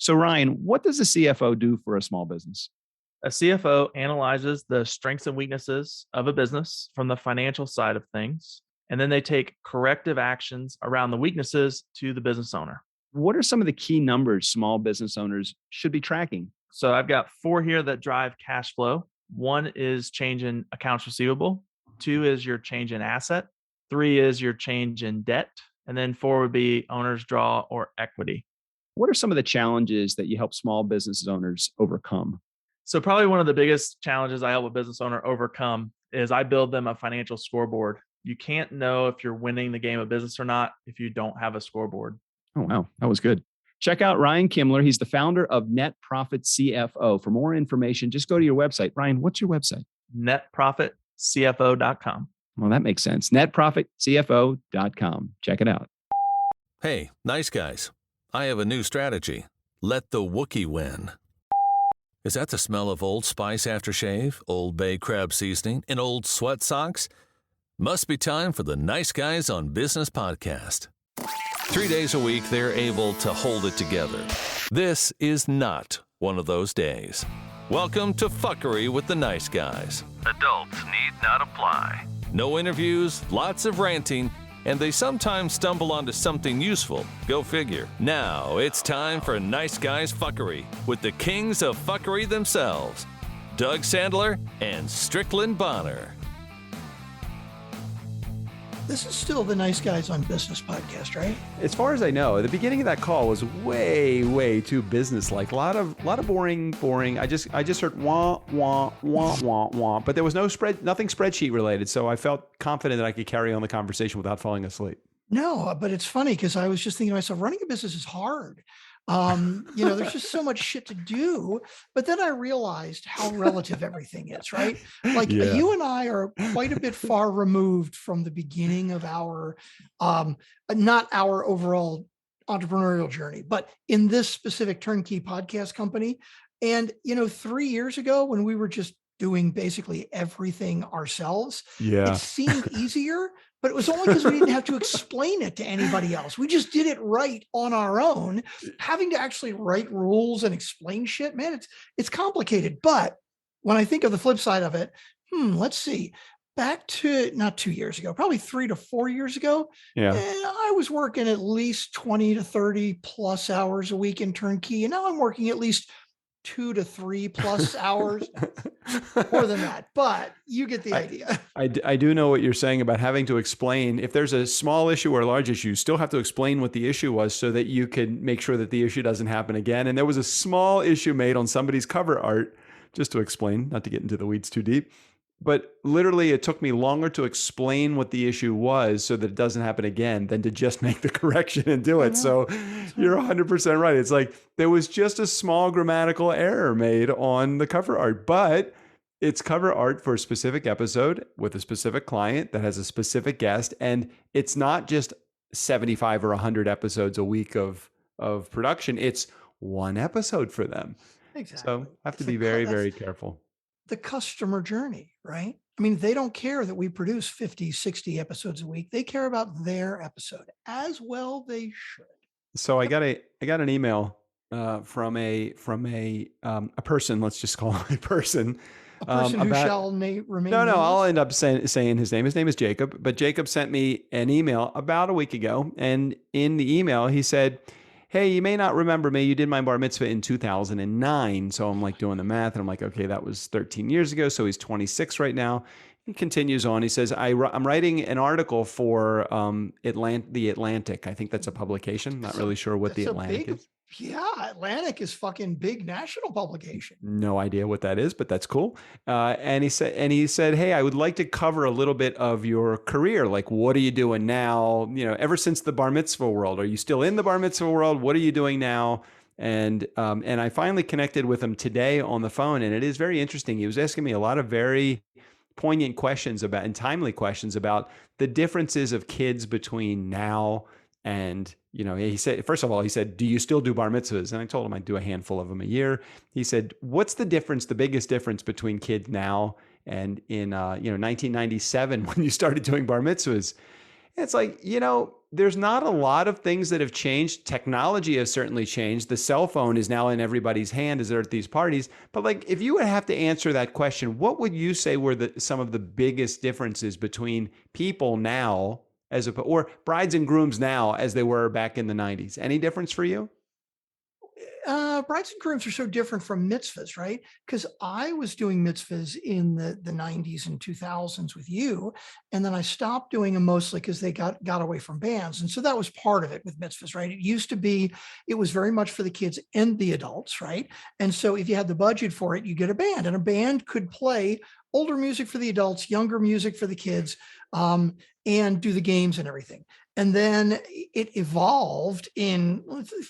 So Ryan, what does a CFO do for a small business? A CFO analyzes the strengths and weaknesses of a business from the financial side of things, and then they take corrective actions around the weaknesses to the business owner. What are some of the key numbers small business owners should be tracking? So I've got 4 here that drive cash flow. 1 is change in accounts receivable. 2 is your change in asset. 3 is your change in debt. And then 4 would be owner's draw or equity. What are some of the challenges that you help small business owners overcome? So probably one of the biggest challenges I help a business owner overcome is I build them a financial scoreboard. You can't know if you're winning the game of business or not if you don't have a scoreboard. Oh, wow. That was good. Check out Ryan Kimler. He's the founder of Net Profit CFO. For more information, just go to your website. Ryan, what's your website? netprofitcfo.com. Well, that makes sense. netprofitcfo.com. Check it out. Hey, nice guys. I have a new strategy. Let the Wookiee win. Is that the smell of Old Spice aftershave, Old Bay crab seasoning, and old sweat socks? Must be time for the Nice Guys on Business podcast. 3 days a week, they're able to hold it together. This is not one of those days. Welcome to Fuckery with the Nice Guys. Adults need not apply. No interviews, lots of ranting, and they sometimes stumble onto something useful. Go figure. Now it's time for Nice Guys Fuckery with the kings of fuckery themselves, Doug Sandler and Strickland Bonner. This is still the Nice Guys on Business podcast, right? As far as I know, the beginning of that call was way too business-like. A lot of boring. I just heard wah wah wah wah wah, but there was nothing spreadsheet related. So I felt confident that I could carry on the conversation without falling asleep. No, but it's funny because I was just thinking to myself, running a business is hard. There's just so much shit to do. But then I realized how relative everything is, right? Like you and I are quite a bit far removed from the beginning of our, not our overall entrepreneurial journey, but in this specific Turnkey podcast company. And, 3 years ago when we were just doing basically everything ourselves, it seemed easier. But it was only because we didn't have to explain it to anybody else. We just did it right on our own. Having to actually write rules and explain shit, man, it's complicated. But when I think of the flip side of it, let's see. Back to not 2 years ago, probably 3 to 4 years ago, I was working at least 20 to 30 plus hours a week in Turnkey. And now I'm working at least 2 to 3 plus hours, more than that, but you get the idea. I do know what you're saying about having to explain. If there's a small issue or a large issue, you still have to explain what the issue was so that you can make sure that the issue doesn't happen again. And there was a small issue made on somebody's cover art, just to explain, not to get into the weeds too deep. But literally, it took me longer to explain what the issue was so that it doesn't happen again than to just make the correction and do it. So you're 100% right. It's like there was just a small grammatical error made on the cover art, but it's cover art for a specific episode with a specific client that has a specific guest. And it's not just 75 or 100 episodes a week of production. It's one episode for them. Exactly. So I have to be very, very careful. The customer journey, right? I mean, they don't care that we produce 50, 60 episodes a week. They care about their episode as well. They should. So I got an email from a person. Let's just call him a person. A person who shall remain. No, I'll end up saying his name. His name is Jacob. But Jacob sent me an email about a week ago, and in the email he said, "Hey, you may not remember me. You did my bar mitzvah in 2009. So I'm like doing the math, and I'm like, okay, that was 13 years ago. So he's 26 right now. He continues on. He says, I'm writing an article for the Atlantic. I think that's a publication. Not really sure what the Atlantic is. Yeah, Atlantic is fucking big national publication. No idea what that is, but that's cool. And he said, hey, I would like to cover a little bit of your career. Like, what are you doing now? Ever since the bar mitzvah world, are you still in the bar mitzvah world? What are you doing now? And I finally connected with him today on the phone, and it is very interesting. He was asking me a lot of very poignant questions about and timely questions about the differences of kids between now and, he said, first of all, he said, do you still do bar mitzvahs? And I told him I'd do a handful of them a year. He said, what's the difference, the biggest difference between kids now and in 1997 when you started doing bar mitzvahs? It's like, there's not a lot of things that have changed. Technology has certainly changed. The cell phone is now in everybody's hand as they're at these parties. But like, if you would have to answer that question, what would you say were some of the biggest differences between people now or brides and grooms now as they were back in the 90s? Any difference for you? Brides and grooms are so different from mitzvahs, right? Because I was doing mitzvahs in the 90s and 2000s with you, and then I stopped doing them mostly because they got away from bands. And so that was part of it with mitzvahs, right? It was very much for the kids and the adults, right? And so if you had the budget for it, you get a band, and a band could play older music for the adults, younger music for the kids, and do the games and everything. And then it evolved in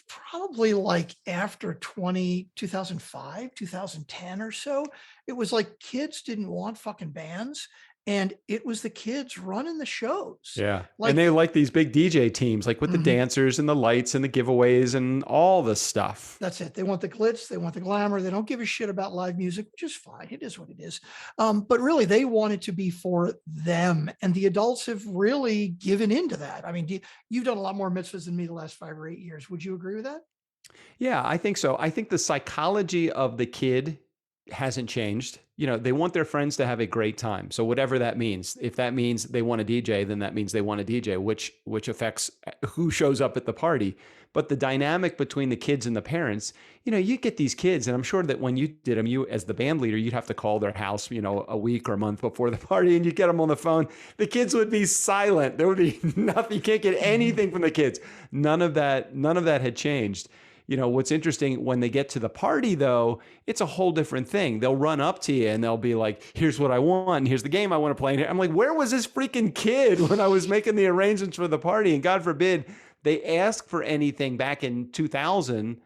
probably like after 2005, 2010 or so. It was like kids didn't want fucking bands. And it was the kids running the shows. Yeah. And they like these big DJ teams, like with the dancers and the lights and the giveaways and all the stuff. That's it. They want the glitz. They want the glamour. They don't give a shit about live music, which is fine. It is what it is. But really, they want it to be for them. And the adults have really given into that. I mean, you've done a lot more mitzvahs than me the last 5 or 8 years. Would you agree with that? Yeah, I think so. I think the psychology of the kid hasn't changed. They want their friends to have a great time. So whatever that means, if that means they want a DJ, then that means they want a DJ, which affects who shows up at the party. But the dynamic between the kids and the parents, you get these kids, and I'm sure that when you did them, you as the band leader, you'd have to call their house, a week or a month before the party, and you get them on the phone. The kids would be silent. There would be nothing. You can't get anything from the kids. None of that had changed. What's interesting, when they get to the party, though, it's a whole different thing. They'll run up to you and they'll be like, here's what I want. And here's the game I want to play. And I'm like, where was this freaking kid when I was making the arrangements for the party? And God forbid they ask for anything back in 2000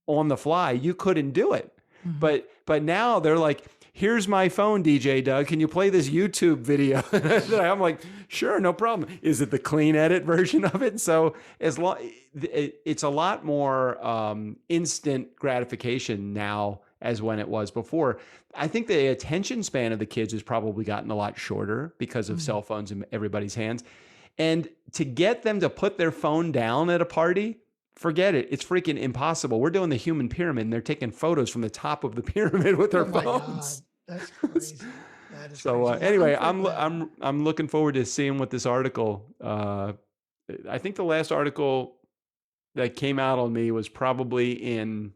on the fly. You couldn't do it. Mm-hmm. But now they're like, here's my phone, DJ Doug. Can you play this YouTube video? I'm like, sure, no problem. Is it the clean edit version of it? So it's a lot more instant gratification now as when it was before. I think the attention span of the kids has probably gotten a lot shorter because of cell phones in everybody's hands. And to get them to put their phone down at a party, forget it. It's freaking impossible. We're doing the human pyramid, and they're taking photos from the top of the pyramid with their phones. God, that's crazy. That is so crazy. Anyway, I'm looking forward to seeing what this article. I think the last article that came out on me was probably in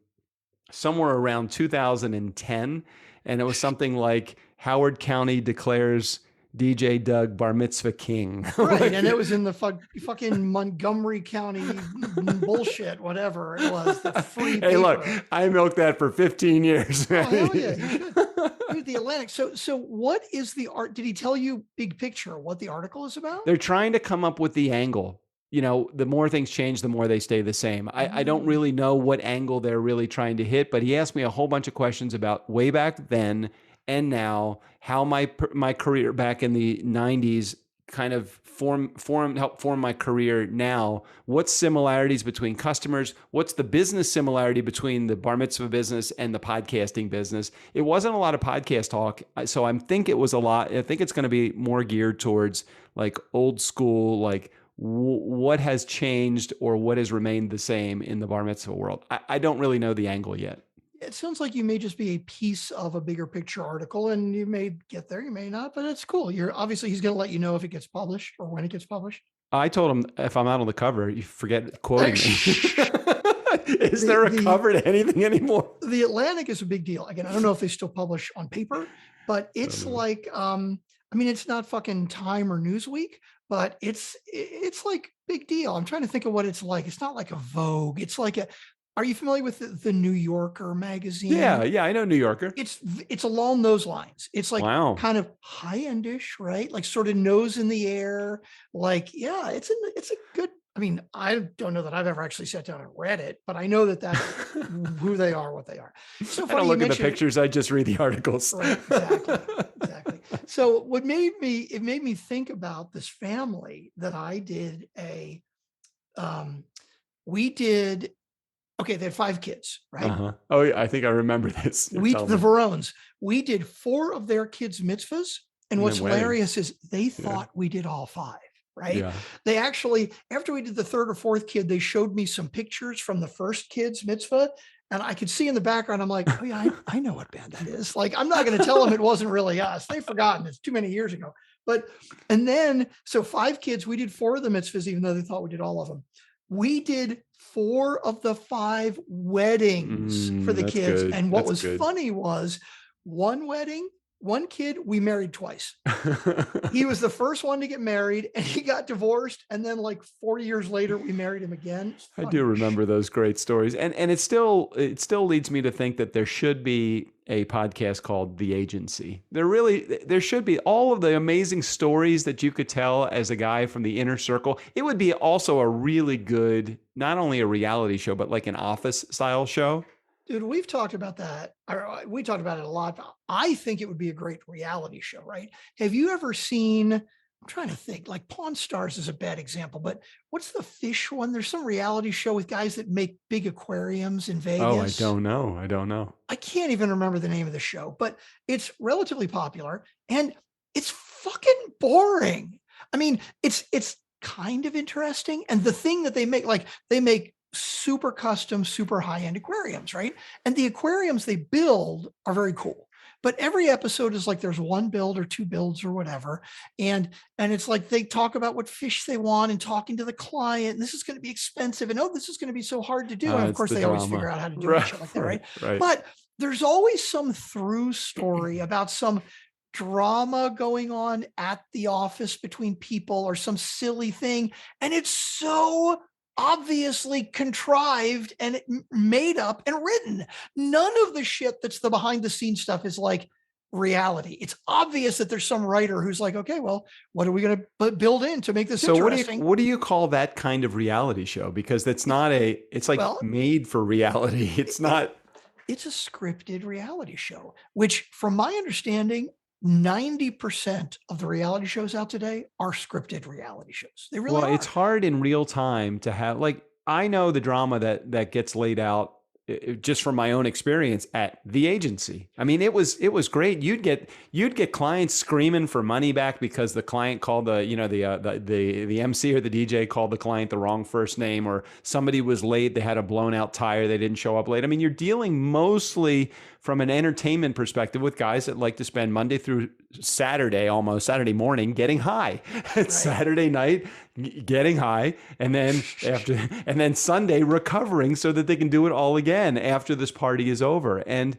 somewhere around 2010, and it was something like Howard County declares DJ Doug Bar Mitzvah King. Right. And it was in the fucking Montgomery County bullshit, whatever it was. The free paper. Hey, look, I milked that for 15 years. Oh, hell yeah, you should. Dude, the Atlantic. So what is the art? Did he tell you big picture what the article is about? They're trying to come up with the angle. The more things change, the more they stay the same. I don't really know what angle they're really trying to hit, but he asked me a whole bunch of questions about way back then and now, how my career back in the 90s kind of helped form my career now. What similarities between customers? What's the business similarity between the bar mitzvah business and the podcasting business? It wasn't a lot of podcast talk, so I think it's going to be more geared towards like old school, like what has changed or what has remained the same in the bar mitzvah world. I don't really know the angle yet. It sounds like you may just be a piece of a bigger picture article, and you may get there, you may not, but it's cool. He's going to let you know if it gets published or when it gets published. I told him if I'm out on the cover, you forget quoting me. Is there a cover to anything anymore? The Atlantic is a big deal. Again, I don't know if they still publish on paper, but it's like, it's not fucking Time or Newsweek, but it's like big deal. I'm trying to think of what it's like. It's not like a Vogue. It's like are you familiar with the New Yorker magazine? Yeah, I know New Yorker. It's along those lines. It's like kind of high-endish, right? Like sort of nose in the air. Like, yeah, it's a good. I don't know that I've ever actually sat down and read it, but I know that that's who they are, what they are. So I don't look at the pictures. I just read the articles. Right, exactly. So what made me think about this family that I did okay, they had 5 kids, right? Uh-huh. Oh, yeah, I think I remember this. The Verones. We did 4 of their kids' mitzvahs, and what's hilarious is they thought we did all 5. right? Yeah. They actually, after we did the third or fourth kid, they showed me some pictures from the first kid's mitzvah. And I could see in the background, I'm like, oh yeah, I know what band that is. Like, I'm not going to tell them it wasn't really us. They've forgotten. It's too many years ago. But, and then, so 5 kids, we did 4 of the mitzvahs, even though they thought we did all of them. We did 4 of the 5 weddings for the kids. Good. And what That's was good. funny was one wedding, one kid we married twice. He was the first one to get married and he got divorced. And then like 4 years later, we married him again. I do remember those great stories. And it still leads me to think that there should be a podcast called The Agency. There should be all of the amazing stories that you could tell as a guy from the inner circle. It would be also a really good, not only a reality show, but like an office style show. Dude, we've talked about that. We talked about it a lot. I think it would be a great reality show, right? Have you ever seen, I'm trying to think, like Pawn Stars is a bad example, but what's the fish one? There's some reality show with guys that make big aquariums in Vegas. Oh, I don't know. I can't even remember the name of the show, but it's relatively popular and it's fucking boring. I mean, it's kind of interesting. And the thing that they make super custom, super high-end aquariums, right? And the aquariums they build are very cool. But every episode is like there's 1 build or 2 builds or whatever. And it's like they talk about what fish they want and talking to the client. And this is going to be expensive. And this is going to be so hard to do. And of course, they always figure out how to do it shit like that, right? But there's always some through story about some drama going on at the office between people or some silly thing. And it's so obviously contrived and made up and written. None of the shit that's the behind the scenes stuff is like reality. It's obvious that there's some writer who's like, okay, well, what are we going to build in to make this interesting? So what do you call that kind of reality show? Because it's like made for reality. It's not. It's a scripted reality show, which from my understanding, 90% of the reality shows out today are scripted reality shows. They really are. It's hard in real time to have, like, I know the drama that gets laid out just from my own experience at the agency. I mean, it was great. You'd get clients screaming for money back because the client called the MC or the DJ called the client the wrong first name, or somebody was late. They had a blown out tire. They didn't show up late. I mean, you're dealing mostly from an entertainment perspective with guys that like to spend Monday through Saturday, almost Saturday morning, getting high, right. Saturday night getting high, and then Sunday recovering so that they can do it all again after this party is over. And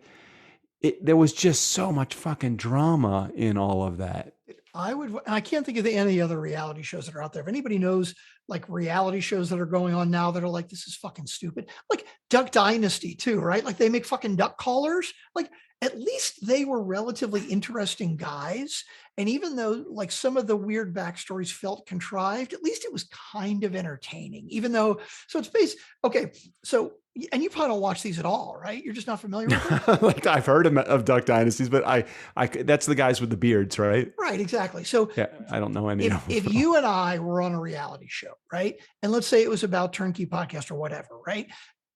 there was just so much fucking drama in all of that. I can't think of any other reality shows that are out there. If anybody knows like reality shows that are going on now that are like, this is fucking stupid. Like Duck Dynasty too, right? Like they make fucking duck callers. Like at least they were relatively interesting guys. And even though like some of the weird backstories felt contrived, at least it was kind of entertaining, even though, so it's based, okay. So, and you probably don't watch these at all, right? You're just not familiar with them? Like I've heard of Duck Dynasties, but I that's the guys with the beards, right? Right, exactly. So yeah, I don't know any of them. If you and I were on a reality show, right? And let's say it was about Turnkey Podcast or whatever, right?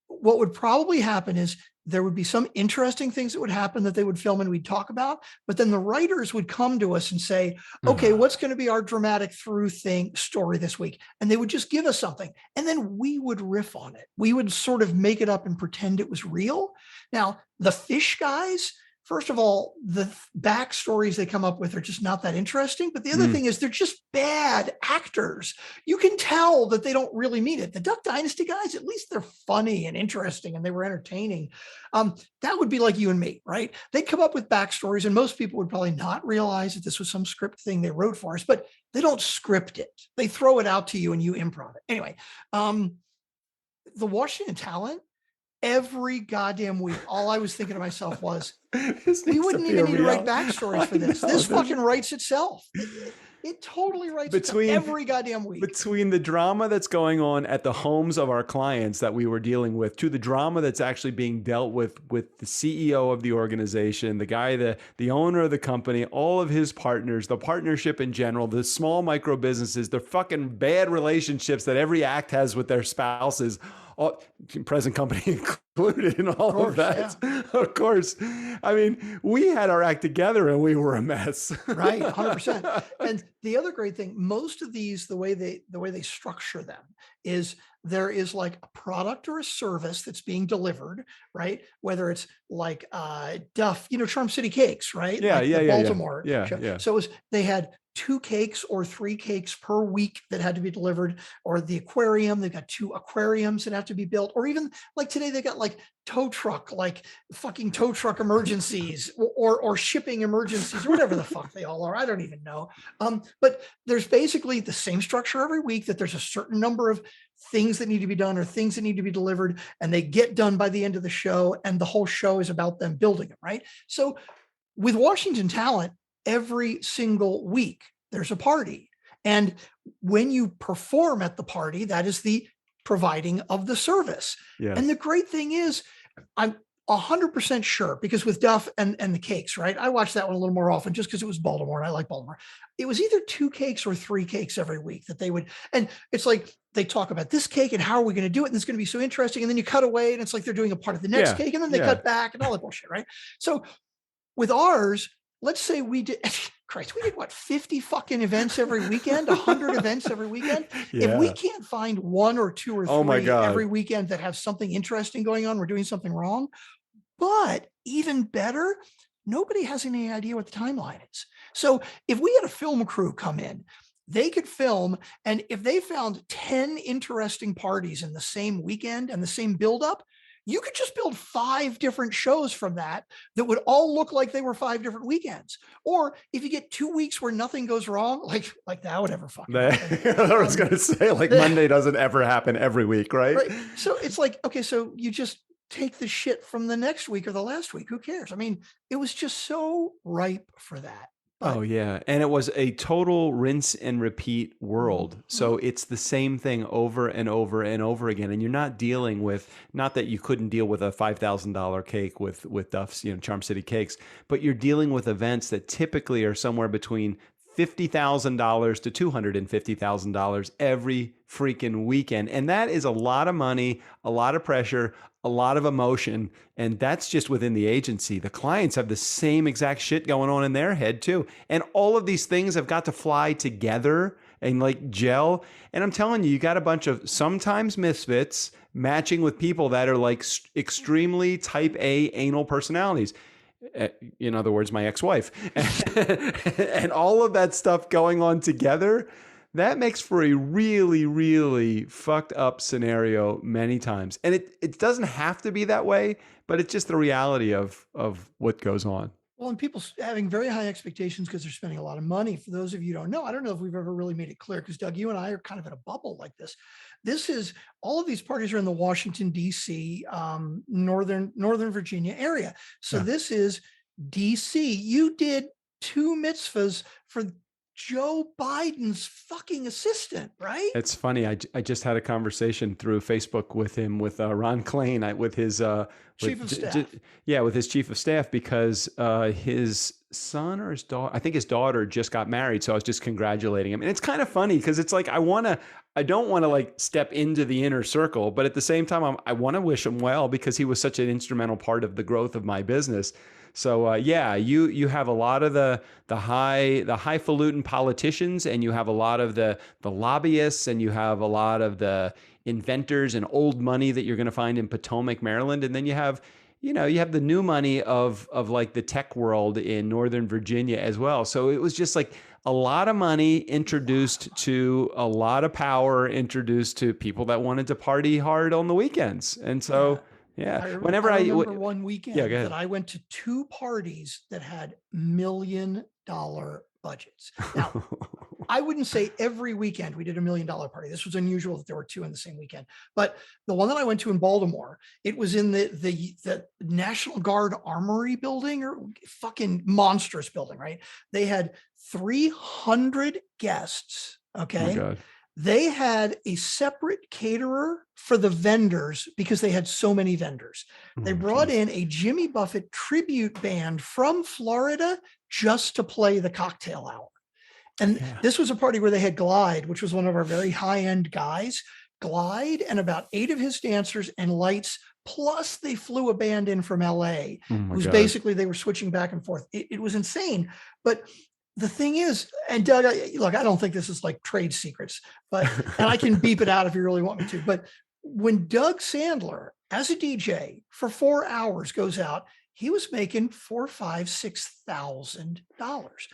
What would probably happen is there would be some interesting things that would happen that they would film and we'd talk about, but then the writers would come to us and say, okay, what's going to be our dramatic through story this week? And they would just give us something. And then we would riff on it. We would sort of make it up and pretend it was real. Now, the fish guys, first of all, the backstories they come up with are just not that interesting. But the other thing is they're just bad actors. You can tell that they don't really mean it. The Duck Dynasty guys, at least they're funny and interesting and they were entertaining. That would be like you and me, right? They'd come up with backstories and most people would probably not realize that this was some script thing they wrote for us, but they don't script it. They throw it out to you and you improv it. Anyway, the Washington Talent, every goddamn week, all I was thinking to myself was, we wouldn't even need to write backstories for this. This fucking writes itself. It totally writes itself every goddamn week. Between the drama that's going on at the homes of our clients that we were dealing with, to the drama that's actually being dealt with the CEO of the organization, the guy, the owner of the company, all of his partners, the partnership in general, the small micro businesses, the fucking bad relationships that every act has with their spouses, present company included in all of that. Yeah. Of course. I mean, we had our act together and we were a mess. Right, 100%. And the other great thing, most of these, the way they structure them is there is like a product or a service that's being delivered, right? Whether it's like Duff, Charm City Cakes, right? Yeah, like yeah, the yeah, Baltimore yeah, show. yeah. So they had 2 cakes or 3 cakes per week that had to be delivered, or the aquarium, they've got 2 aquariums that have to be built, or even like today they got like tow truck emergencies or shipping emergencies or whatever the fuck they all are. I don't even know. But there's basically the same structure every week, that there's a certain number of things that need to be done or things that need to be delivered, and they get done by the end of the show, and the whole show is about them building it, right? So with Washington Talent, every single week there's a party. And when you perform at the party, that is the providing of the service. Yes. And the great thing is, I'm 100% sure, because with Duff and the cakes, right? I watched that one a little more often just because it was Baltimore and I like Baltimore. It was either 2 cakes or 3 cakes every week that they would, and it's like they talk about this cake and how are we going to do it? And it's going to be so interesting. And then you cut away and it's like they're doing a part of the next cake, and then they cut back and all that bullshit, right? So with ours, let's say we did, Christ, we did what, 50 fucking events every weekend, 100 events every weekend. Yeah. If we can't find 1 or 2 or 3 Oh my God. every weekend that have something interesting going on, we're doing something wrong. But even better, nobody has any idea what the timeline is. So if we had a film crew come in, they could film, and if they found 10 interesting parties in the same weekend and the same buildup, you could just build 5 different shows from that would all look like they were 5 different weekends. Or if you get 2 weeks where nothing goes wrong, like that would ever fucking happen. I was going to say, like, Monday doesn't ever happen every week, right? So it's like, okay, so you just take the shit from the next week or the last week. Who cares? I mean, it was just so ripe for that. But, oh yeah. And it was a total rinse and repeat world. So it's the same thing over and over and over again. And you're not dealing with, not that you couldn't deal with a $5,000 cake with Duff's, Charm City Cakes, but you're dealing with events that typically are somewhere between $50,000 to $250,000 every freaking weekend. And that is a lot of money, a lot of pressure, a lot of emotion. And that's just within the agency. The clients have the same exact shit going on in their head too. And all of these things have got to fly together and like gel. And I'm telling you, you got a bunch of sometimes misfits matching with people that are like extremely type A anal personalities. In other words, my ex-wife, and all of that stuff going on together, that makes for a really, really fucked up scenario many times. And it doesn't have to be that way, but it's just the reality of what goes on. Well, and people having very high expectations because they're spending a lot of money. For those of you who don't know, I don't know if we've ever really made it clear, because Doug, you and I are kind of in a bubble like this. This is, all of these parties are in the Washington, D.C., Northern Virginia area. So This is D.C. You did 2 mitzvahs for Joe Biden's fucking assistant, right? It's funny. I just had a conversation through Facebook with him, with Ron Klain, with his chief of staff. With his chief of staff, because his son or his daughter, I think his daughter, just got married. So I was just congratulating him. And it's kind of funny because it's like, I don't want to like step into the inner circle, but at the same time, I want to wish him well because he was such an instrumental part of the growth of my business. So you have a lot of the highfalutin politicians, and you have a lot of the lobbyists, and you have a lot of the inventors and old money that you're going to find in Potomac, Maryland, and then you have the new money of like the tech world in Northern Virginia as well. So it was just like a lot of money introduced to a lot of power introduced to people that wanted to party hard on the weekends, and so. Yeah. I remember one weekend that I went to 2 parties that had $1 million budgets. Now, I wouldn't say every weekend we did $1 million party. This was unusual that there were 2 in the same weekend. But the one that I went to in Baltimore, it was in the National Guard Armory building, or fucking monstrous building, right? They had 300 guests. Okay. Oh my God. They had a separate caterer for the vendors because they had so many vendors. They brought in a Jimmy Buffett tribute band from Florida just to play the cocktail hour. And this was a party where they had Glide, which was one of our very high-end guys, Glide, and about 8 of his dancers, and lights plus they flew a band in from LA, Oh my who's God. basically, they were switching back and forth. It was insane. But the thing is, and Doug, look, I don't think this is like trade secrets, but, and I can beep it out if you really want me to, but when Doug Sandler as a DJ for 4 hours goes out, he was making $4,000-$6,000.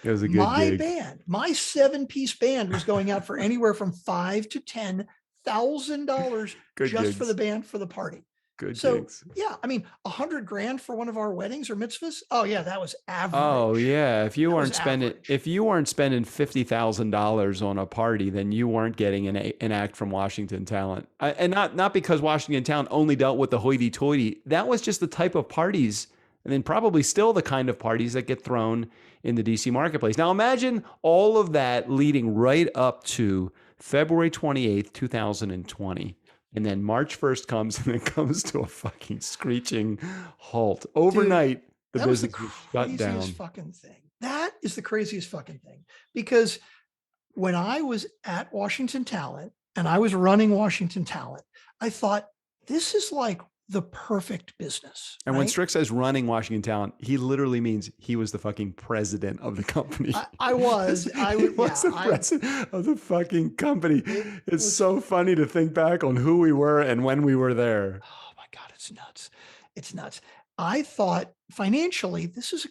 It was a good My gig. band, my 7-piece band was going out for anywhere from $5,000 to $10,000 Good just gigs. for the band for the party. Good So gigs. yeah, I mean, $100,000 for one of our weddings or mitzvahs. Oh yeah, that was average. Oh yeah, if you That weren't was spending average. $50,000 on a party, then you weren't getting an act from Washington Talent. And not because Washington Talent only dealt with the hoity-toity. That was just the type of parties, and then probably still the kind of parties that get thrown in the DC marketplace. Now imagine all of that leading right up to February 28th, 2020. And then March 1st comes and it comes to a fucking screeching halt. Overnight, the That was the business was shut down. craziest fucking thing. That is the craziest fucking thing. Because when I was at Washington Talent and I was running Washington Talent, I thought, this is like the perfect business. And when right? Strick says running Washington Talent, he literally means he was the fucking president of the company. I was. He was the president of the fucking company. It's so funny to think back on who we were and when we were there. Oh my God, it's nuts. It's nuts. I thought financially, this is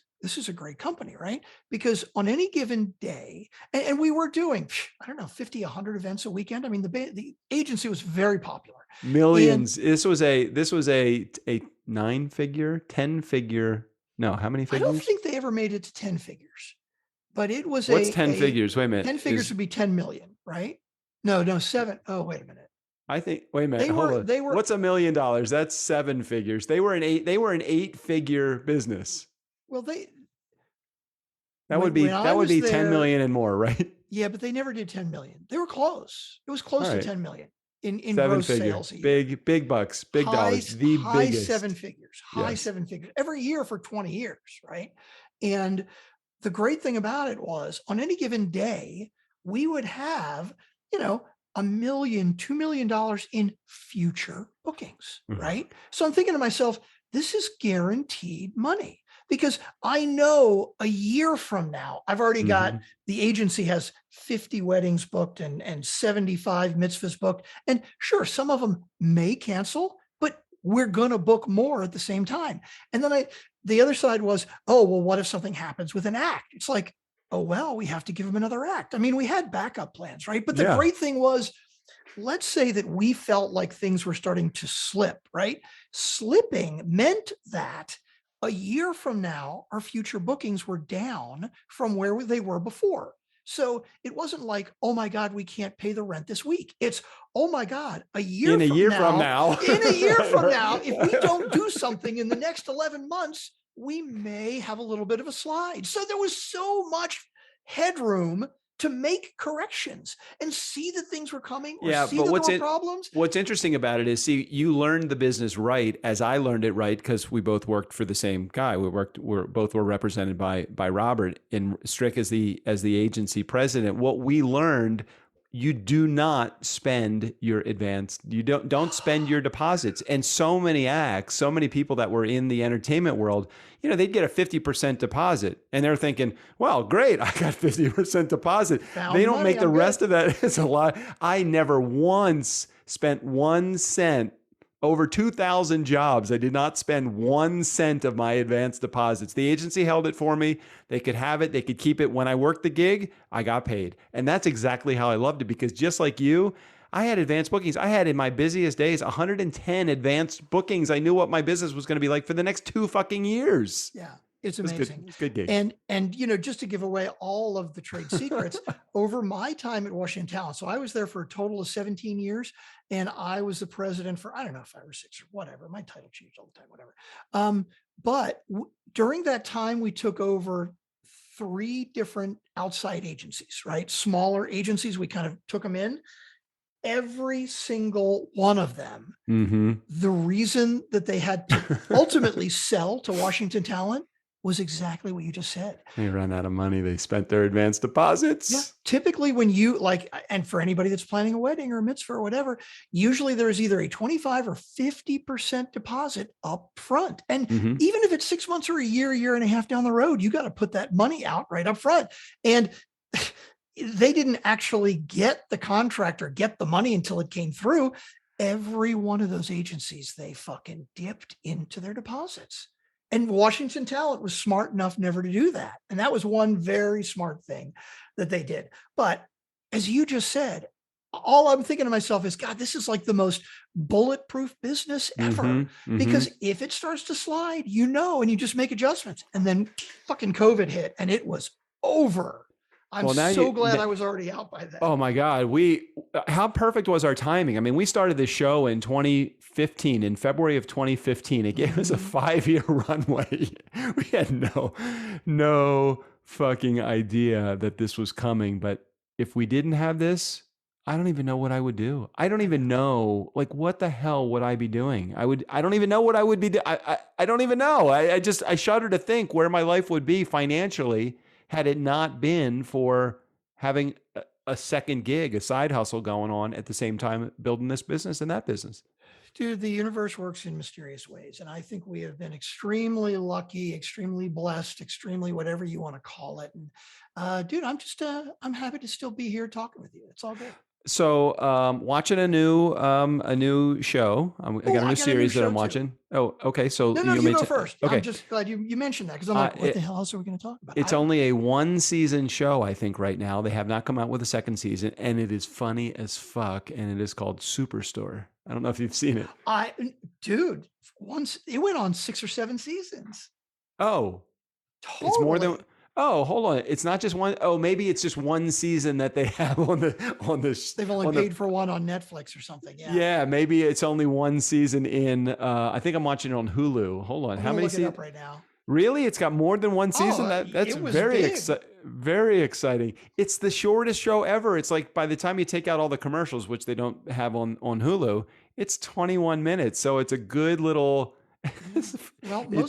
a great company, right? Because on any given day, and we were doing, I don't know, 50, 100 events a weekend. I mean, the agency was very popular. Millions. This was a 9-figure, 10-figure. No, how many figures? I don't think they ever made it to 10 figures, but it was What's 10 figures? Wait a minute. 10 figures would be 10 million, right? No, 7. Oh, wait a minute. I think. Wait a minute. Hold on. What's $1 million? That's 7 figures. They were an 8-figure business. Well, that would be 10 million and more, right? Yeah, but they never did 10 million. They were close. It was close to 10 million in 7 gross figure. sales. A year. Big bucks, big dollars. The high biggest. 7 figures. High Yes. 7 figures every year for 20 years, right? And the great thing about it was, on any given day, we would have, $1 million, $2 million in future bookings, right? So I'm thinking to myself, this is guaranteed money. Because I know a year from now, I've already got, the agency has 50 weddings booked and 75 mitzvahs booked. And sure, some of them may cancel, but we're going to book more at the same time. And then the other side was, oh, well, what if something happens with an act? It's like, oh, well, we have to give them another act. I mean, we had backup plans, right? But the great thing was, let's say that we felt like things were starting to slip, right? Slipping meant that a year from now, our future bookings were down from where they were before. So it wasn't like, oh my God, we can't pay the rent this week. It's, oh my God, in a year from now, if we don't do something in the next 11 months, we may have a little bit of a slide. So there was so much headroom to make corrections and see that things were coming, or see that there were problems. What's interesting about it is, see, you learned the business right as I learned it right, because we both worked for the same guy. We both were represented by Robert, and Strick as the agency president. What we learned, you do not spend your advance. You don't spend your deposits. And so many acts, so many people that were in the entertainment world, they'd get a 50% deposit, and they're thinking, well, great, I got 50% deposit. They don't make the rest of that. It's a lot. I never once spent 1 cent. Over 2,000 jobs, I did not spend 1 cent of my advance deposits. The agency held it for me. They could have it. They could keep it. When I worked the gig, I got paid. And that's exactly how I loved it, because just like you, I had advanced bookings. I had, in my busiest days, 110 advanced bookings. I knew what my business was going to be like for the next 2 fucking years. Yeah. It's amazing. It's good gig. And just to give away all of the trade secrets, over my time at Washington Talent, so I was there for a total of 17 years, and I was the president for, I don't know, 5 or 6 or whatever. My title changed all the time, whatever. But during that time, we took over 3 different outside agencies, right? Smaller agencies. We kind of took them in. Every single one of them, the reason that they had to ultimately sell to Washington Talent was exactly what you just said. They ran out of money. They spent their advance deposits. Yeah. Typically when you and for anybody that's planning a wedding or a mitzvah or whatever, usually there's either a 25 or 50% deposit up front. And even if it's 6 months or a year and a half down the road, you got to put that money out right up front. And they didn't actually get the contract or get the money until it came through. Every one of those agencies, they fucking dipped into their deposits. And Washington Talent was smart enough never to do that. And that was one very smart thing that they did. But as you just said, all I'm thinking to myself is, God, this is like the most bulletproof business ever. Because if it starts to slide, and you just make adjustments. And then fucking COVID hit and it was over. I'm so glad I was already out by then. Oh my God. How perfect was our timing? I mean, we started this show in 2015, in February of 2015. It gave us a 5-year runway. We had no fucking idea that this was coming. But if we didn't have this, I don't even know what I would do. I don't even know, what the hell would I be doing? I don't even know what I would be doing. I don't even know. I shudder to think where my life would be financially had it not been for having a second gig, a side hustle going on at the same time, building this business and that business. Dude, the universe works in mysterious ways. And I think we have been extremely lucky, extremely blessed, extremely whatever you want to call it. And dude, I'm happy to still be here talking with you. It's all good. So, watching a new show. I got a new series that I'm watching. Too. Oh, okay. So you go first. Okay. I'm just glad you mentioned that because I'm like, what the hell else are we going to talk about? It's only a 1-season show, I think, right now. They have not come out with a second season, and it is funny as fuck. And it is called Superstore. I don't know if you've seen it. Dude, once it went on 6 or 7 seasons. Oh, totally. It's more than. Oh, hold on. It's not just one. Oh, maybe it's just one season that they have on this. They've only paid for one on Netflix or something. Yeah. Yeah. Maybe it's only one season in, I think I'm watching it on Hulu. Hold on. How many seasons? Up right now. Really? It's got more than one season? That's very exciting. It's the shortest show ever. It's like by the time you take out all the commercials, which they don't have on Hulu, it's 21 minutes. So it's a good little. Well,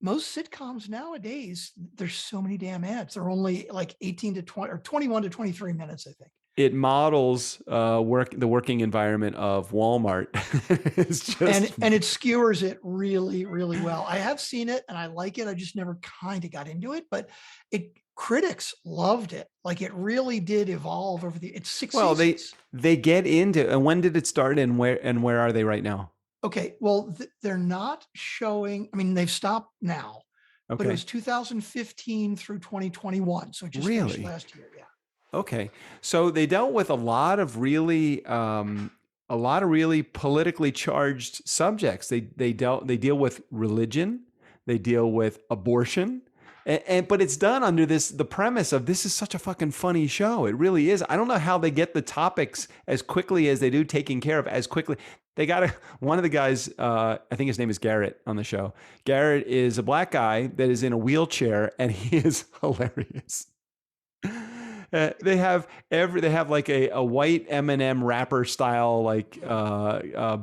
most sitcoms nowadays, there's so many damn ads. They're only like 18 to 20 or 21 to 23 minutes, I think. It models the working environment of Walmart. It's just and it skewers it really, really well. I have seen it and I like it. I just never kind of got into it, but critics loved it. Like it really did evolve over it's 6 seasons. They get into, and when did it start and where are they right now? Okay, well, they're not showing. I mean, they've stopped now, but it was 2015 through 2021. So it just finished last year. Yeah. Okay, so they dealt with a lot of really politically charged subjects. They deal with religion, they deal with abortion, but it's done under the premise of this is such a fucking funny show. It really is. I don't know how they get the topics as quickly as they do taken care of as quickly. They got one of the guys, I think his name is Garrett on the show. Garrett is a black guy that is in a wheelchair and he is hilarious. They have like a white M&M rapper style, like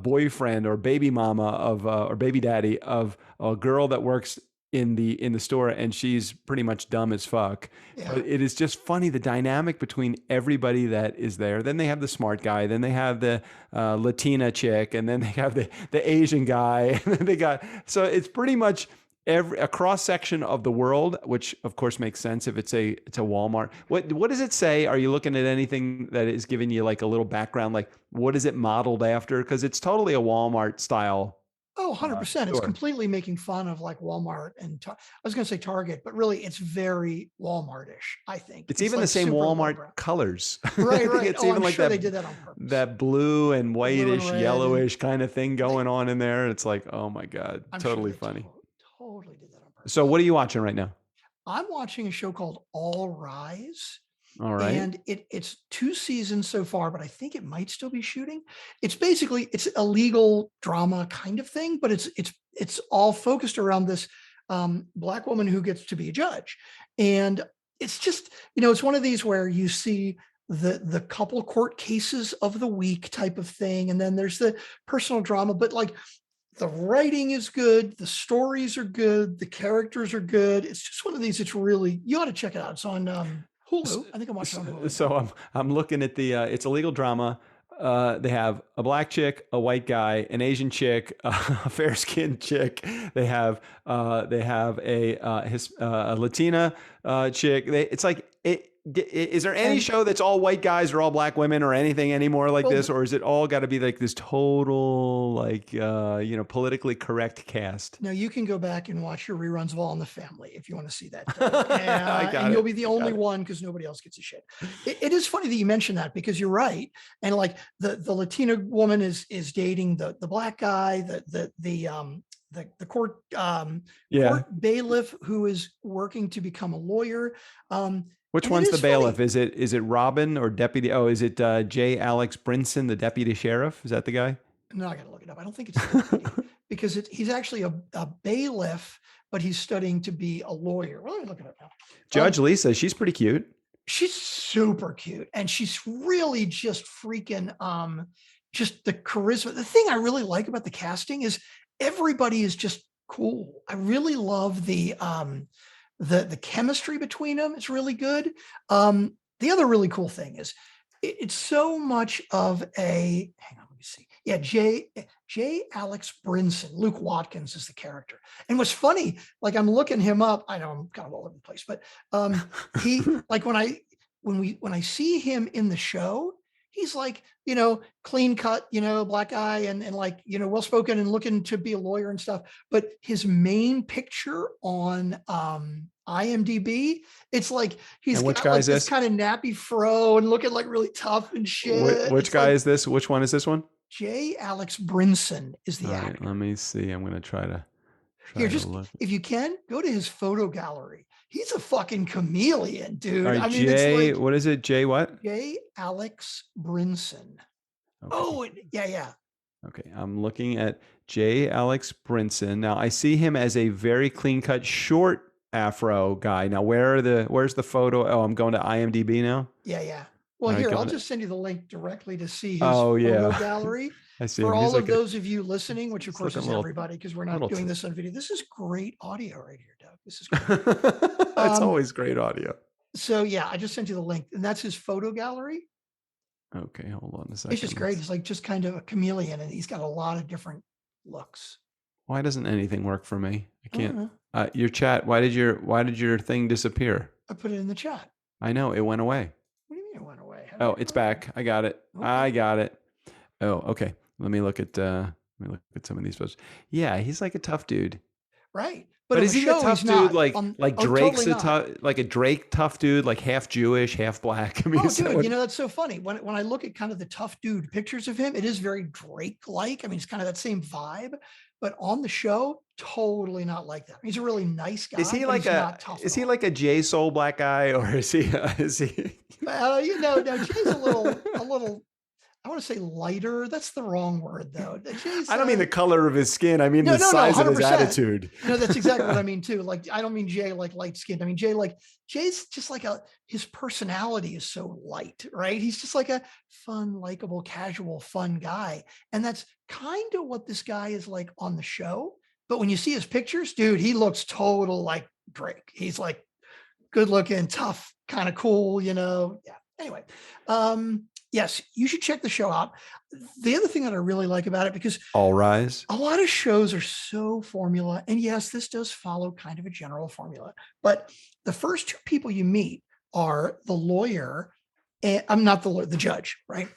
boyfriend or baby mama or baby daddy of a girl that works in the store, and she's pretty much dumb as fuck. Yeah. But it is just funny, the dynamic between everybody that is there. Then they have the smart guy, then they have the Latina chick, and then they have the Asian guy, and then so it's pretty much a cross section of the world, which of course makes sense if it's a Walmart. What does it say? Are you looking at anything that is giving you like a little background? Like what is it modeled after? Because it's totally a Walmart style. Oh, 100%. It's completely making fun of like Walmart and I was going to say Target, but really it's very Walmart-ish, I think. It's even like the same Walmart colors. Right. It's even like sure they did that on purpose. That blue and whitish, yellowish kind of thing going on in there. It's like, oh my God, totally funny. Totally did that on purpose. So what are you watching right now? I'm watching a show called All Rise. All right. And it's 2 seasons so far, but I think it might still be shooting. It's a legal drama kind of thing, but it's all focused around this Black woman who gets to be a judge. And it's just, it's one of these where you see the couple court cases of the week type of thing. And then there's the personal drama, but like The writing is good. The stories are good. The characters are good. It's just one of these. It's really, you ought to check it out. It's on Hulu. I think I'm watching on Hulu. So I'm looking at the it's a legal drama. They have a black chick, a white guy, an Asian chick, a fair-skinned chick. They have a Latina chick. It's like is there any show that's all white guys or all black women or anything anymore like this, or is it all got to be like this total like politically correct cast? No, you can go back and watch your reruns of All in the Family if you want to see that. And you'll be the only one because nobody else gets a shit. It is funny that you mentioned that because you're right. And like the Latina woman is dating the black guy, the court court bailiff who is working to become a lawyer. Which one's the bailiff? Funny. Is it Robin or deputy? Oh, is it J. Alex Brinson, the deputy sheriff? Is that the guy? No, I got to look it up. I don't think it's the deputy because he's actually a bailiff, but he's studying to be a lawyer. Well, let me look it up now. Judge Lisa, she's pretty cute. She's super cute, and she's really just freaking just the charisma. The thing I really like about the casting is everybody is just cool. I really love the chemistry between them. It's really good. The other really cool thing is it's so much of a, hang on, let me see. Yeah. J. Alex Brinson, Luke Watkins is the character. And what's funny, like I'm looking him up. I know I'm kind of all over the place, but he like when I see him in the show, he's like, clean cut, black guy and like, well-spoken and looking to be a lawyer and stuff. But his main picture on IMDb, it's like he's got like this kind of nappy fro and looking like really tough and shit. Which guy is this? Which one is this one? J. Alex Brinson is the actor. Let me see. I'm going to try to look. If you can, go to his photo gallery. He's a fucking chameleon, dude. Right, J. What is it? J. What? J. Alex Brinson. Okay. Oh, yeah. Okay, I'm looking at J. Alex Brinson. Now I see him as a very clean-cut, short afro guy. Now where's the photo? Oh, I'm going to IMDb now. Yeah. Well, here, I'll just send you the link directly to see his photo gallery. I see. For all of those of you listening, which of course is everybody, because we're not doing this on video. This is great audio right here, Doug. This is great. It's always great audio. So yeah, I just sent you the link, and that's his photo gallery. Okay, hold on a second. It's just great. It's like just kind of a chameleon, and he's got a lot of different looks. Why doesn't anything work for me? I can't. Your chat. Why did your thing disappear? I put it in the chat. I know it went away. What do you mean it went away? It's back. I got it. Okay. I got it. Oh, okay. Let me look at some of these posts. Yeah, he's like a tough dude. Right. But is he a tough dude like Drake's totally like a Drake tough dude, like half Jewish, half black? I mean, dude, that's so funny. When I look at kind of the tough dude pictures of him, it is very Drake-like. I mean, it's kind of that same vibe. But on the show, totally not like that. He's a really nice guy. Is he like a J Soul black guy, or is he? No, Jay's a little. I want to say lighter. That's the wrong word, though. I don't mean the color of his skin. I mean the size of his attitude. No, that's exactly what I mean too. Like, I don't mean Jay like light skinned. I mean Jay's just like his personality is so light, right? He's just like a fun, likable, casual, fun guy, and that's kind of what this guy is like on the show. But when you see his pictures, dude, he looks total like Drake. He's like good looking, tough, kind of cool, Yeah. Anyway. Yes, you should check the show out. The other thing that I really like about it, because All Rise, a lot of shows are so formula, and yes, this does follow kind of a general formula, but the first two people you meet are the lawyer, and I'm not the lawyer, the judge, right?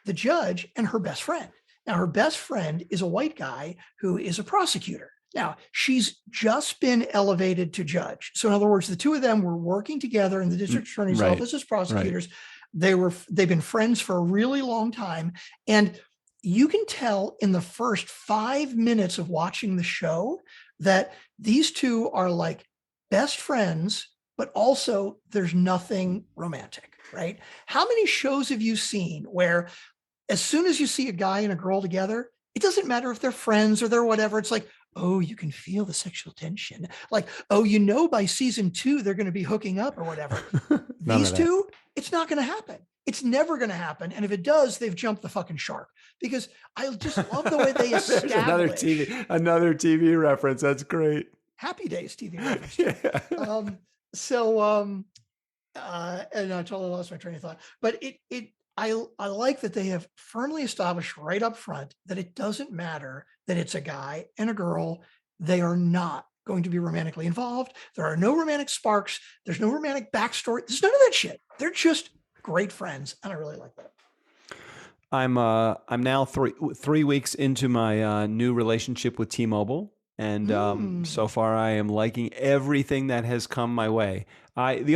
The judge and her best friend. Now, her best friend is a white guy who is a prosecutor. Now, she's just been elevated to judge. So in other words, the two of them were working together in the district attorney's office as prosecutors. Right. They've been friends for a really long time. And you can tell in the first 5 minutes of watching the show that these two are like best friends, but also there's nothing romantic, right? How many shows have you seen where as soon as you see a guy and a girl together, it doesn't matter if they're friends or they're whatever. It's like, oh, you can feel the sexual tension. Like, by season 2, they're going to be hooking up or whatever. These two, it's not going to happen. It's never going to happen. And if it does, they've jumped the fucking shark, because I just love the way they establish. Another TV reference. That's great. Happy Days TV reference. Yeah. And I totally lost my train of thought, but I like that they have firmly established right up front that it doesn't matter that it's a guy and a girl. They are not going to be romantically involved. There are no romantic sparks. There's no romantic backstory. There's none of that shit. They're just great friends. And I really like that. I'm now three weeks into my new relationship with T-Mobile. And so far I am liking everything that has come my way. Let me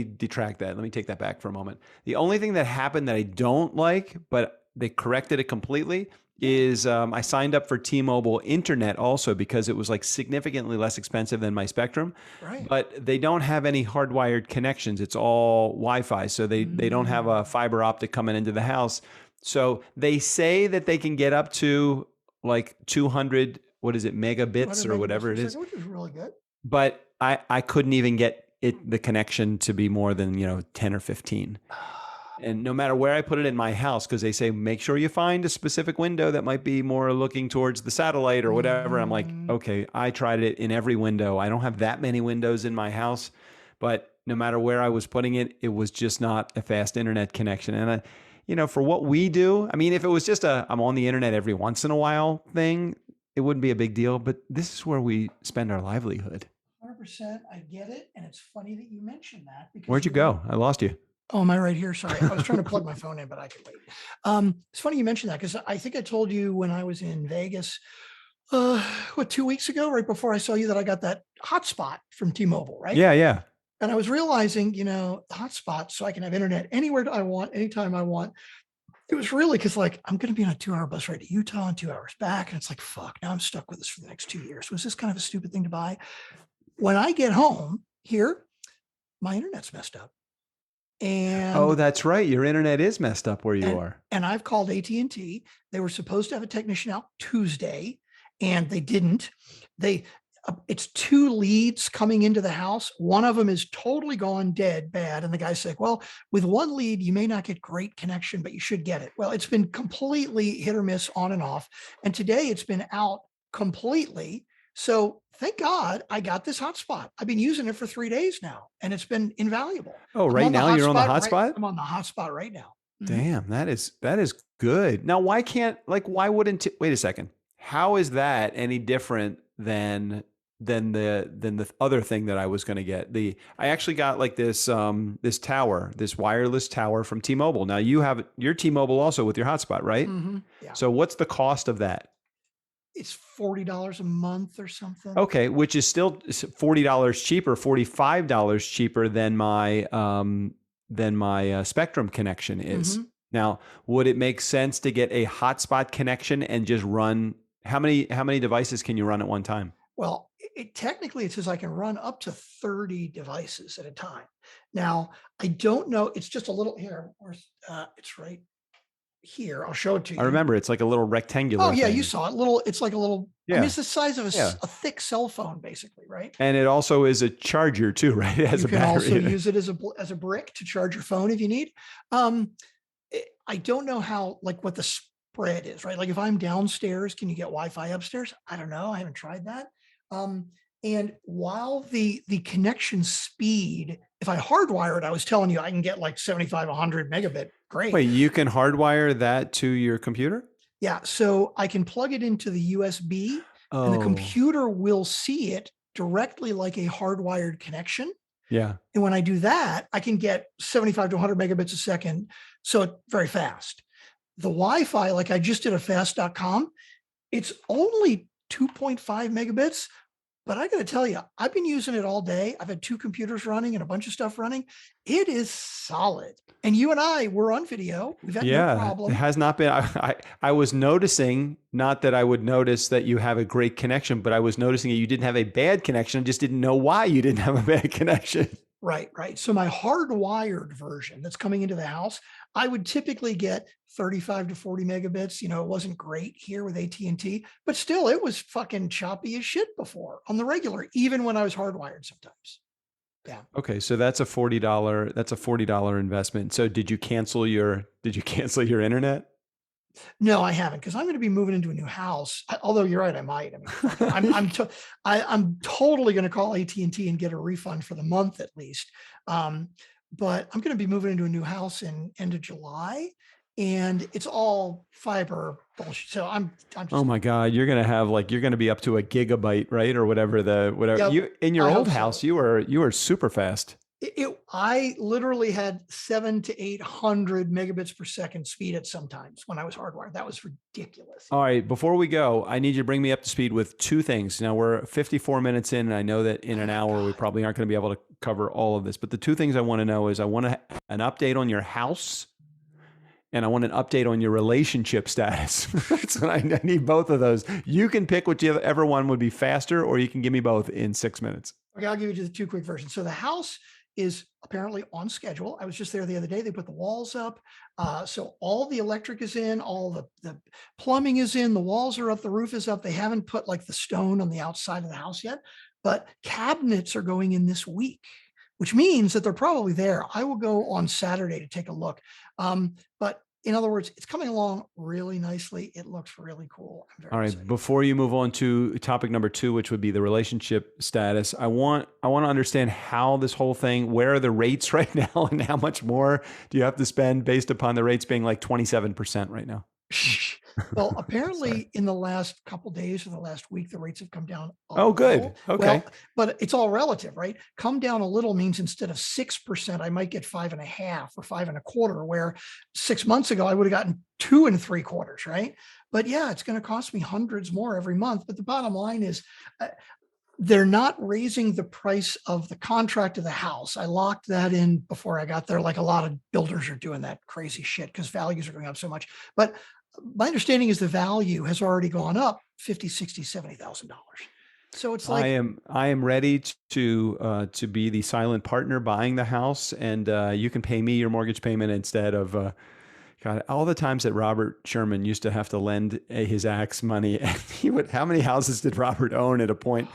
detract that. Let me take that back for a moment. The only thing that happened that I don't like, but they corrected it completely, is I signed up for T-Mobile Internet also because it was like significantly less expensive than my Spectrum. Right. But they don't have any hardwired connections. It's all Wi-Fi. So they don't have a fiber optic coming into the house. So they say that they can get up to like 200, megabits or whatever it is. Which is really good. But I couldn't even get the connection to be more than 10 or 15. And no matter where I put it in my house, because they say, make sure you find a specific window that might be more looking towards the satellite or whatever. I'm like, okay, I tried it in every window. I don't have that many windows in my house, but no matter where I was putting it, it was just not a fast internet connection. And for what we do, I mean, if it was just I'm on the internet every once in a while thing, it wouldn't be a big deal, but this is where we spend our livelihood. 100%. I get it. And it's funny that you mentioned that. Because where'd you go? I lost you. Oh, am I right here? Sorry. I was trying to plug my phone in, but I could wait. It's funny you mentioned that, because I think I told you when I was in Vegas, 2 weeks ago, right before I saw you, that I got that hotspot from T-Mobile, right? Yeah, yeah. And I was realizing, hotspot, so I can have internet anywhere I want, anytime I want. It was really because, like, I'm going to be on a 2-hour bus ride to Utah and 2 hours back. And it's like, fuck, now I'm stuck with this for the next 2 years. Was this kind of a stupid thing to buy? When I get home here, my internet's messed up. And oh, that's right. Your internet is messed up where you are. And I've called AT&T. They were supposed to have a technician out Tuesday, and they didn't. It's 2 leads coming into the house. One of them is totally gone dead bad. And the guy's like, well, with 1 lead, you may not get great connection, but you should get it. Well, it's been completely hit or miss, on and off. And today it's been out completely. So thank God I got this hotspot. I've been using it for 3 days now, and it's been invaluable. Oh, right now you're on the hotspot? I'm on the hotspot right now. Damn, that is good. Now, why wouldn't, wait a second. How is that any different than the other thing that I was going to get? I actually got like this wireless tower from T-Mobile. Now you have your T-Mobile also with your hotspot, right? Mm-hmm. Yeah. So what's the cost of that? It's $40 a month or something. Okay, which is still $40 cheaper, $45 cheaper than my Spectrum connection is. Mm-hmm. Now, would it make sense to get a hotspot connection and just run? How many devices can you run at one time? Well, technically it says I can run up to 30 devices at a time. Now, I don't know. It's just a little here. It's right here. I'll show it to you. I remember it's like a little rectangular. Oh yeah, thing. You saw it. It's like a little. Yeah. I mean, it's the size of a thick cell phone, basically, right? And it also is a charger too, right? It has a battery. You can also use it as a brick to charge your phone if you need. I don't know how, like, what the spread is, right? Like, if I'm downstairs, can you get Wi-Fi upstairs? I don't know. I haven't tried that. And while the connection speed, if I hardwire it, I was telling you I can get like 75, 100 megabit. Great. Wait, you can hardwire that to your computer? Yeah. So I can plug it into the USB and the computer will see it directly like a hardwired connection. Yeah. And when I do that, I can get 75 to 100 megabits a second. So it's very fast. The Wi-Fi, like I just did a fast.com, it's only 2.5 megabits. But I got to tell you, I've been using it all day. I've had 2 computers running and a bunch of stuff running. It is solid. And you and I were on video. We've had no problem. It has not been. I was noticing, not that I would notice that you have a great connection, but I was noticing that you didn't have a bad connection. I just didn't know why you didn't have a bad connection. Right. So my hardwired version that's coming into the house, I would typically get 35 to 40 megabits. It wasn't great here with AT&T, but still it was fucking choppy as shit before on the regular, even when I was hardwired sometimes. Yeah. Okay, so that's a $40 investment. So did you cancel your internet? No, I haven't, because I'm going to be moving into a new house. Although you're right, I might. I mean, fuck it. I'm totally going to call AT&T and get a refund for the month at least. But I'm going to be moving into a new house in end of July, and it's all fiber bullshit. So I'm just, Oh my God, you're going to be up to a gigabyte, right? Or whatever Yep, you in your I old hope so. house, you were super fast. I literally had 700 to 800 megabits per second speed at sometimes when I was hardwired. That was ridiculous. All right, before we go, I need you to bring me up to speed with two things. Now we're 54 minutes in, and I know that in an hour we probably aren't going to be able to cover all of this. But the two things I want to know is I want an update on your house, and I want an update on your relationship status. So I need both of those. You can pick whichever one would be faster, or you can give me both in 6 minutes. Okay, I'll give you just the two quick versions. So the house is apparently on schedule. I was just there the other day. They put the walls up. So all the electric is in, all the plumbing is in, the walls are up, the roof is up. They haven't put like the stone on the outside of the house yet, but cabinets are going in this week, which means that they're probably there. I will go on Saturday to take a look. But in other words, it's coming along really nicely. It looks really cool. I'm very All right. excited. Before you move on to topic number 2, which would be the relationship status, I want to understand how this whole thing, where are the rates right now, and how much more do you have to spend based upon the rates being like 27% right now? Well, apparently in the last couple of days or the last week, the rates have come down. Good. Little. Okay. Well, but it's all relative, right? Come down a little means instead of 6%, I might get 5.5 or 5.25, where 6 months ago I would have gotten 2 3/4, right? But yeah, it's going to cost me hundreds more every month. But the bottom line is, they're not raising the price of the contract of the house. I locked that in before I got there. Like a lot of builders are doing that crazy shit because values are going up so much. But my understanding is the value has already gone up $50,000, $60,000, $70,000. So it's like I am ready to be the silent partner buying the house, and you can pay me your mortgage payment instead of God, all the times that Robert Sherman used to have to lend his axe money. And how many houses did Robert own at a point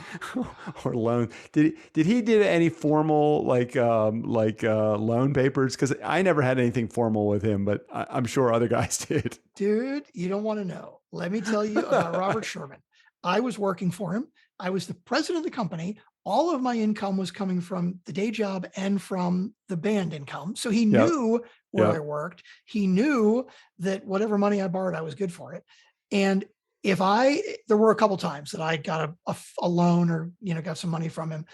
or loan? Did he do any formal loan papers? Because I never had anything formal with him, but I'm sure other guys did. Dude, you don't want to know. Let me tell you about Robert Sherman. I was working for him. I was the president of the company. All of my income was coming from the day job and from the band income. So he knew where I worked. He knew that whatever money I borrowed, I was good for it. And there were a couple times that I got a loan or, got some money from him.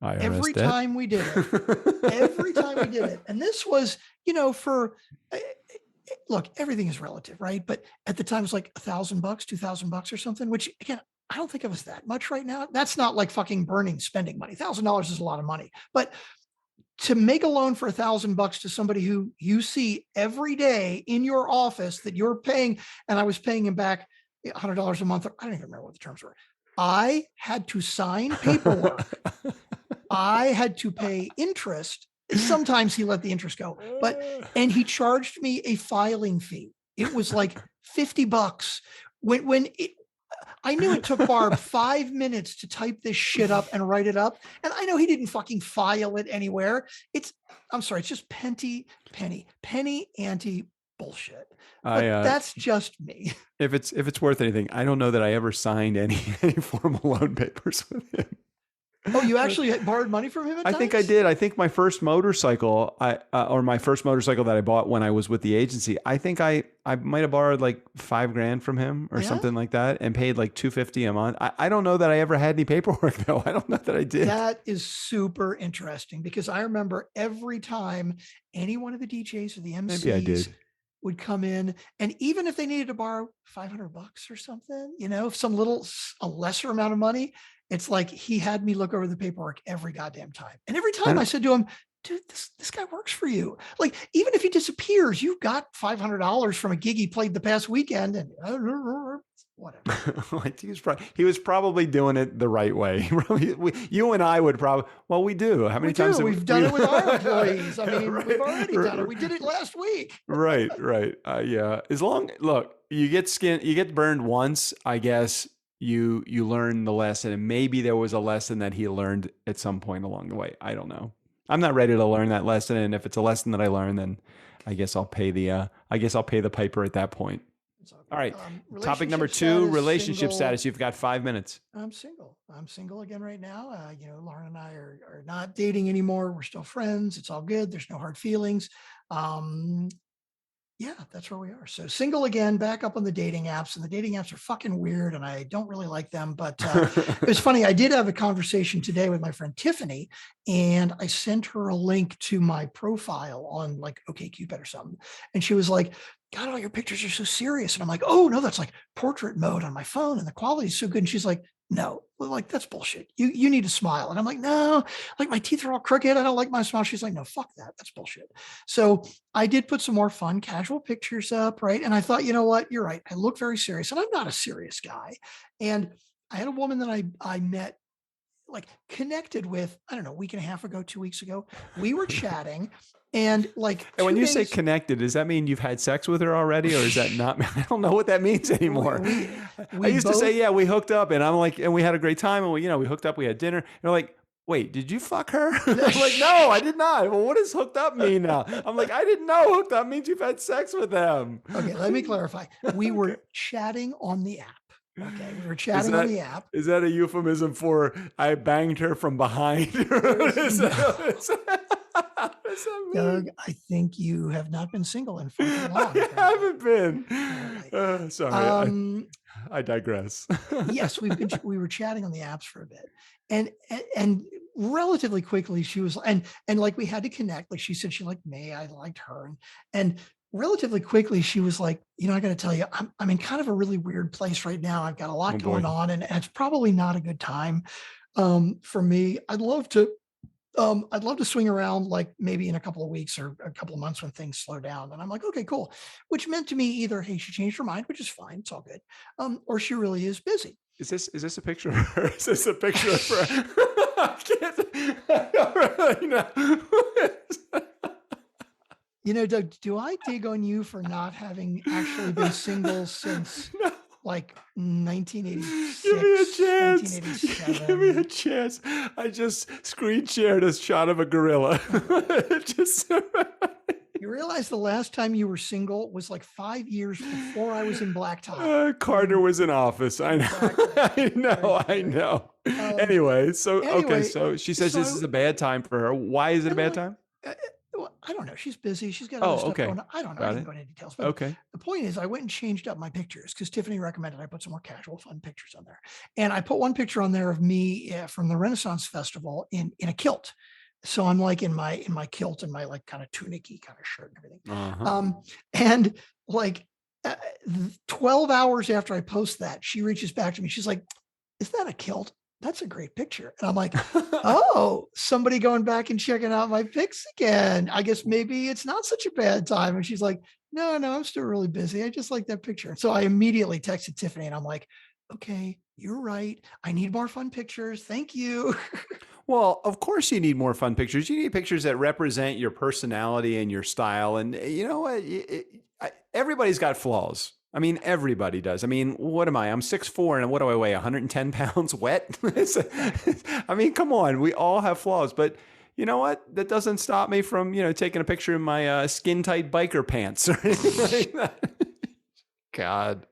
Every time we did it. And this was, look, everything is relative, right? But at the time it was like $1,000, $2,000 or something, which again, I don't think of as that much right now. That's not like fucking burning spending money. $1,000 is a lot of money, but to make a loan for $1,000 to somebody who you see every day in your office that you're paying, and I was paying him back $100 a month. I don't even remember what the terms were. I had to sign paperwork. I had to pay interest. Sometimes he let the interest go, and he charged me a filing fee. It was like $50 I knew it took Barb 5 minutes to type this shit up and write it up. And I know he didn't fucking file it anywhere. It's just penny ante bullshit. But that's just me. If it's worth anything, I don't know that I ever signed any formal loan papers with him. Oh, you actually borrowed money from him? I think I did. I think my first motorcycle, my first motorcycle that I bought when I was with the agency, I think I might have borrowed like $5,000 from him or something like that, and paid like $250 a month. I don't know that I ever had any paperwork though. I don't know that I did. That is super interesting because I remember every time any one of the DJs or the MCs Maybe I did. would come in, and even if they needed to borrow $500 or something, a lesser amount of money, it's like he had me look over the paperwork every goddamn time. And every time I said to him, dude, this guy works for you. Like, even if he disappears, you've got $500 from a gig he played the past weekend, and whatever. He was probably doing it the right way. You and I would probably, we do. How many times we've done it with our employees? I mean, we've already done it. We did it last week. Right. Yeah. Look, you get burned once, I guess. you learn the lesson, and maybe there was a lesson that he learned at some point along the way. I don't know. I'm not ready to learn that lesson, and if it's a lesson that I learn, then I guess I'll pay the piper at that point. All right. Topic number 2, relationship status. You've got 5 minutes. I'm single again right now. Lauren and I are not dating anymore. We're still friends. It's all good. There's no hard feelings. Yeah, that's where we are. So single again, back up on the dating apps, and the dating apps are fucking weird and I don't really like them, but it was funny. I did have a conversation today with my friend Tiffany, and I sent her a link to my profile on like OkCupid or something. And she was like, God, all your pictures are so serious. And I'm like, oh no, that's like portrait mode on my phone and the quality is so good. And she's like, no, like that's bullshit. You need to smile. And I'm like, no, like my teeth are all crooked. I don't like my smile. She's like, no, fuck that. That's bullshit. So I did put some more fun, casual pictures up, right? And I thought, you know what? You're right. I look very serious, and I'm not a serious guy. And I had a woman that I met, like connected with, I don't know, a week and a half ago, 2 weeks ago. We were chatting. And like, and when you say connected, does that mean you've had sex with her already, or is that not? I don't know what that means anymore. I used to say, yeah, we hooked up, and I'm like, and we had a great time, and we hooked up, we had dinner, and they're like, wait, did you fuck her? I'm like, no, I did not. Well, what does hooked up mean now? I'm like, I didn't know hooked up means you've had sex with them. Okay, let me clarify. We were chatting on the app. Okay, we were chatting on the app. Is that a euphemism for I banged her from behind? Doug, I think you have not been single in fucking long. I haven't been. Right. Sorry, I digress. Yes, we were chatting on the apps for a bit, and relatively quickly she was, and like we had to connect. Like she said, she liked me, I liked her, and relatively quickly she was like, I got to tell you, I'm in kind of a really weird place right now. I've got a lot going on, and it's probably not a good time for me. I'd love to swing around like maybe in a couple of weeks or a couple of months when things slow down. And I'm like, okay, cool. Which meant to me either, hey, she changed her mind, which is fine. It's all good. Or she really is busy. Is this a picture of her? Is this a picture of her? I don't really know. Doug, do I dig on you for not having actually been single since like 1986? Give me a chance. Give me a chance. I just screen shared a shot of a gorilla. You realize the last time you were single was like 5 years before I was in black tie. Carter was in office. I know. I know. Anyway, okay. So she says this is a bad time for her. Why is it a bad time? I don't know. She's busy. She's got other stuff going on. I don't know. I didn't go into details. But the point is, I went and changed up my pictures because Tiffany recommended I put some more casual, fun pictures on there. And I put one picture on there of me from the Renaissance Festival in a kilt. So I'm like in my kilt and my like kind of tunic-y kind of shirt and everything. And like 12 hours after I post that, she reaches back to me. She's like, "Is that a kilt? That's a great picture." And I'm like, oh, somebody going back and checking out my pics again. I guess maybe it's not such a bad time. And she's like, no, I'm still really busy. I just like that picture. So I immediately texted Tiffany and I'm like, okay, you're right. I need more fun pictures. Thank you. Well, of course you need more fun pictures. You need pictures that represent your personality and your style. And you know what? Everybody's got flaws. I mean, everybody does. I mean, what am I? I'm 6'4", and what do I weigh? 110 pounds wet? I mean, come on. We all have flaws. But you know what? That doesn't stop me from, taking a picture in my skin-tight biker pants or anything like that.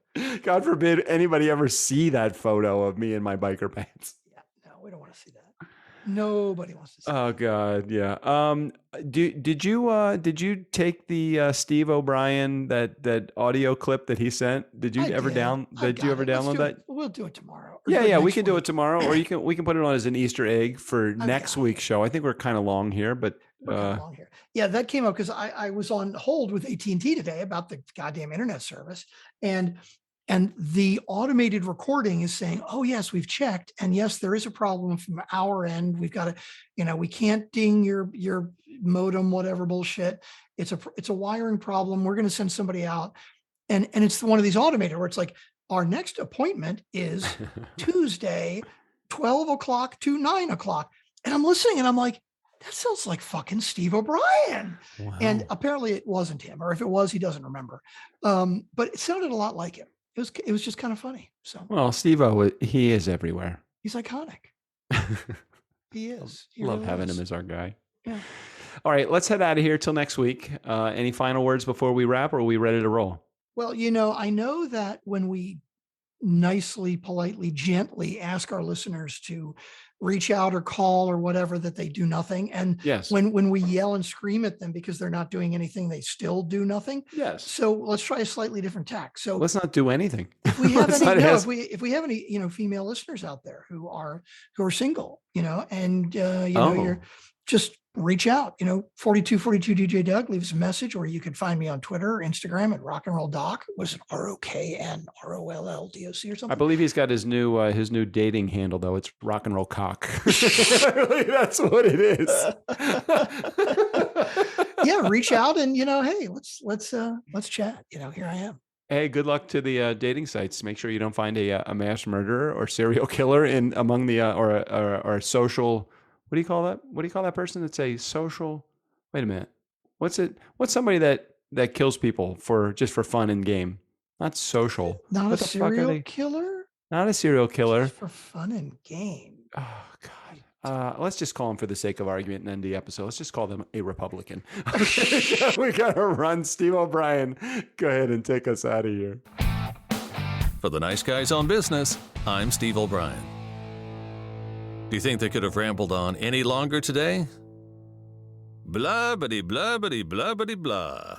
God forbid anybody ever see that photo of me in my biker pants. Yeah, no, we don't want to see that. Nobody wants to see. Oh God, yeah. Did you take the Steve O'Brien that audio clip that he sent? Did you ever download that? We'll do it tomorrow. Yeah, we can do it tomorrow, or we can put it on as an Easter egg for next week's show. I think we're kind of long here, but we're kind of long here. Yeah, that came up because I was on hold with AT&T today about the goddamn internet service, and the automated recording is saying, oh, yes, we've checked. And yes, there is a problem from our end. We've got to, we can't ding your modem, whatever bullshit. It's a wiring problem. We're going to send somebody out. And it's one of these automated where it's like, our next appointment is Tuesday, 12 o'clock to 9 o'clock. And I'm listening and I'm like, that sounds like fucking Steve O'Brien. Wow. And apparently it wasn't him, or if it was, he doesn't remember. But it sounded a lot like him. it was just kind of funny. So Well, Steve-O, he is everywhere. he's iconic. He is. He Love really having is. him as our guy. Yeah. All right, let's head out of here till next week. Any final words before we wrap, or are we ready to roll? Well, you know, I know that when we nicely, politely, gently ask our listeners to reach out or call or whatever, that they do nothing. And Yes. when we yell and scream at them because they're not doing anything, they still do nothing. Yes. So let's try a slightly different tack. So Let's not do anything. if we have Let's any, not no, ask- if we have any, you know, female listeners out there who are single, you know, and you know, Oh. you're just reach out, you know, 4242 DJ Doug, leave us a message, or you can find me on Twitter or Instagram at Rock and Roll Doc. Was it ROKNROLLDOC or something? I believe he's got his new dating handle though. It's Rock and Roll Cock. Really, that's what it is. Yeah, reach out and, you know, hey, let's chat. You know, here I am. Hey, good luck to the dating sites. Make sure you don't find a mass murderer or serial killer in among the or a social. What do you call that? What do you call that person that's a social? Wait a minute. What's somebody that kills people for fun and game? Not social. Not What a the fuck are serial they? killer? Not a serial killer. Just for fun and game. Oh God. Let's just call him, for the sake of argument, and end the episode. Let's just call them a Republican. We gotta run. Steve O'Brien, go ahead and take us out of here. For the Nice Guys on Business, I'm Steve O'Brien. Do you think they could have rambled on any longer today? Blah, bitty, blah, bitty, blah, bitty, blah.